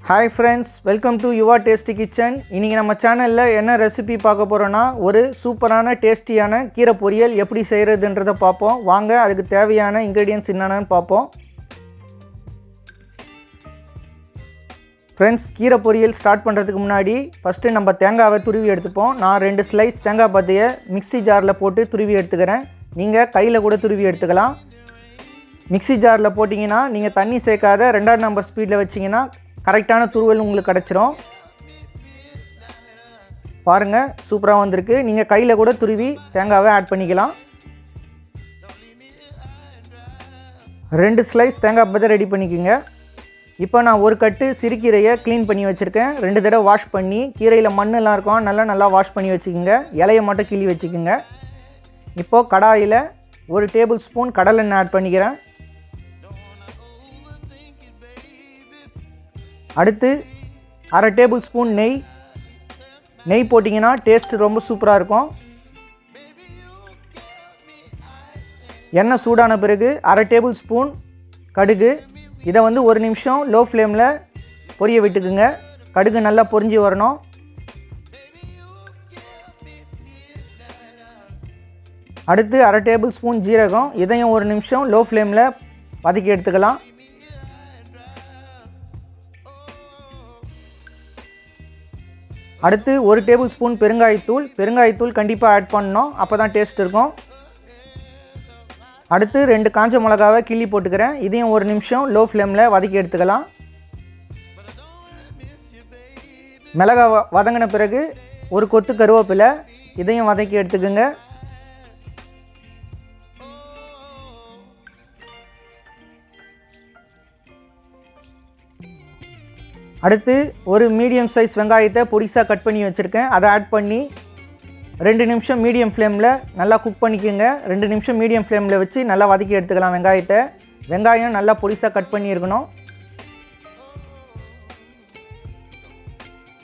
Hi friends, welcome to your tasty kitchen. இன்னைக்கு நம்ம சேனல்ல என்ன ரெசிபி பார்க்க போறோம்னா ஒரு சூப்பரான டேஸ்டியான கீரை பொரியல் எப்படி செய்யறதுன்றத பாப்போம். வாங்க அதுக்கு தேவையான ingredients என்னன்னு பாப்போம். Friends, கீரை பொரியல் ஸ்டார்ட் பண்றதுக்கு முன்னாடி ஃபர்ஸ்ட் நம்ம தேங்காவை துருவி எடுத்துப்போம். நான் 2 ஸ்லைஸ் தேங்காய் பாத்தியை மிக்ஸி ஜார்ல போட்டு துருவி எடுத்துக்கறேன். நீங்க கையில கூட துருவி எடுத்துக்கலாம். மிக்ஸி ஜார்ல போடிங்கனா நீங்க தண்ணி சேர்க்காத 2ஆவது நம்பர் ஸ்பீட்ல வச்சீங்கனா கரெக்டான துருவல் உங்களுக்கு கிடைச்சிரும். பாருங்க சூப்பரா வந்திருக்கு. நீங்க கையில கூட துருவி தேங்காவை ஆட் பண்ணிக்கலாம். 2 ஸ்லைஸ் தேங்காய் பத்த ரெடி பண்ணிக்கங்க. இப்போ நான் ஒரு கட்டு சிறுகீரையை க்ளீன் பண்ணி வச்சிருக்கேன். 2 தடவை வாஷ் பண்ணி கீரையில மண்ணு எல்லாம் இருக்கும் நல்லா வாஷ் பண்ணி வச்சுக்கங்க. இலையை மட்டும் கிள்ளி வச்சுக்கங்க. இப்போ கடாயில 1 டேபிள் ஸ்பூன் கடலெண்ணெய் ஆட் பண்ணிக்கிறேன். அடுத்து 1/2 டேபிள் ஸ்பூன் நெய் போட்டிங்கன்னா டேஸ்ட் ரொம்ப சூப்பராக இருக்கும். எண்ணெய் சூடான பிறகு 1/2 டேபிள் ஸ்பூன் கடுகு. இதை 1 நிமிஷம் லோ ஃப்ளேமில் பொரிய விட்டுக்குங்க. கடுகு நல்லா பொரிஞ்சு வரணும். அடுத்து 1/2 டேபிள் ஸ்பூன் ஜீரகம். இதையும் 1 நிமிஷம் லோ ஃப்ளேமில் வதக்கி எடுத்துக்கலாம். அடுத்து 1 டேபிள் ஸ்பூன் பெருங்காயத்தூள் கண்டிப்பாக ஆட் பண்ணணும். அப்போ தான் டேஸ்ட் இருக்கும். அடுத்து 2 காஞ்ச மிளகாவை கிள்ளி போட்டுக்கிறேன். இதையும் 1 நிமிஷம் லோ ஃப்ளேமில் வதக்கி எடுத்துக்கலாம். மிளகா வதங்கின பிறகு 1 கொத்து கருவேப்பிலை. இதையும் வதக்கி எடுத்துக்கோங்க. அடுத்து ஒரு மீடியம் சைஸ் வெங்காயத்தை பொடிசா கட் பண்ணி வச்சிருக்கேன். அதை ஆட் பண்ணி 2 நிமிஷம் மீடியம் ஃப்ளேமில் நல்லா குக் பண்ணிக்கோங்க. 2 நிமிஷம் மீடியம் ஃப்ளேமில் வச்சு நல்லா வதக்கி எடுத்துக்கலாம் வெங்காயத்தை. வெங்காயம் நல்லா பொடிசா கட் பண்ணி இருக்கணும்.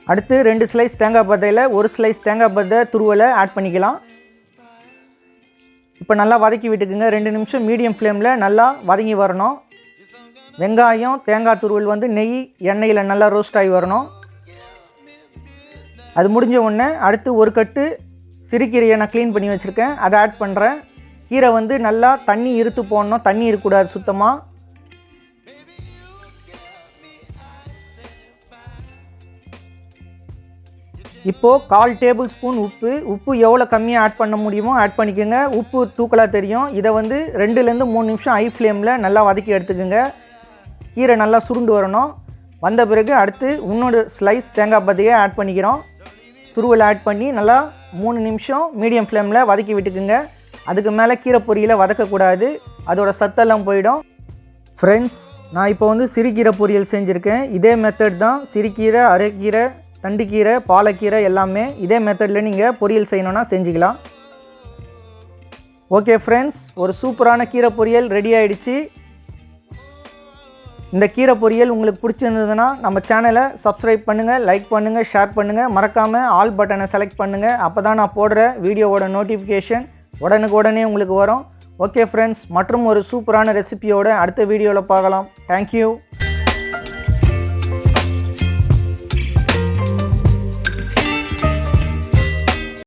அடுத்து 2 ஸ்லைஸ் தேங்காய் பத்தையில் 1 ஸ்லைஸ் தேங்காய் பத்தை துருவலை ஆட் பண்ணிக்கலாம். இப்போ நல்லா வதக்கி விட்டுக்குங்க. 2 நிமிஷம் மீடியம் ஃப்ளேமில் நல்லா வதங்கி வரணும். வெங்காயம் தேங்காய் துருவல் நெய் எண்ணெயில் நல்லா ரோஸ்ட் ஆகி வரணும். அது முடிஞ்ச உடனே அடுத்து 1 கட்டு சிறுகீரையை நான் க்ளீன் பண்ணி வச்சுருக்கேன். அதை ஆட் பண்ணுறேன். கீரை நல்லா தண்ணி இருத்து போடணும். தண்ணி இருக்கக்கூடாது சுத்தமாக. இப்போது 1/4 டேபிள் ஸ்பூன் உப்பு எவ்வளோ கம்மியாக ஆட் பண்ண முடியுமோ ஆட் பண்ணிக்கோங்க. உப்பு தூக்கலாக தெரியும். இதை 2லேருந்து 3 நிமிஷம் ஹை ஃப்ளேமில் நல்லா வதக்கி எடுத்துக்கோங்க. கீரை நல்லா சுருண்டு வரணும். வந்த பிறகு அடுத்து இன்னொரு ஸ்லைஸ் தேங்காய் பத்தையை ஆட் பண்ணிக்கிறோம். துருவல் ஆட் பண்ணி நல்லா 3 நிமிஷம் மீடியம் ஃப்ளேமில் வதக்கி விட்டுக்குங்க. அதுக்கு மேலே கீரை பொரியலை வதக்கக்கூடாது. அதோட சத்தெல்லாம் போயிடும். ஃப்ரெண்ட்ஸ், நான் இப்போ சிறுகீரை பொரியல் செஞ்சுருக்கேன். இதே மெத்தட் தான் சிறுகீரை, அரைக்கீரை, தண்டுக்கீரை, பாலக்கீரை எல்லாமே இதே மெத்தடில் நீங்கள் பொரியல் செய்யணுன்னா செஞ்சுக்கலாம். ஓகே ஃப்ரெண்ட்ஸ், ஒரு சூப்பரான கீரை பொரியல் ரெடி ஆகிடுச்சு. இந்த கீரை பொரியல் உங்களுக்கு பிடிச்சிருந்ததுன்னா நம்ம சேனலை சப்ஸ்கிரைப் பண்ணுங்கள், லைக் பண்ணுங்கள், ஷேர் பண்ணுங்கள். மறக்காமல் ஆல் பட்டனை செலக்ட் பண்ணுங்கள். அப்போ தான் நான் போடுற வீடியோவோட நோட்டிஃபிகேஷன் உடனே உங்களுக்கு வரும். ஓகே ஃப்ரெண்ட்ஸ், மற்றும் ஒரு சூப்பரான ரெசிபியோட அடுத்த வீடியோவில் பார்க்கலாம். தேங்க்யூ.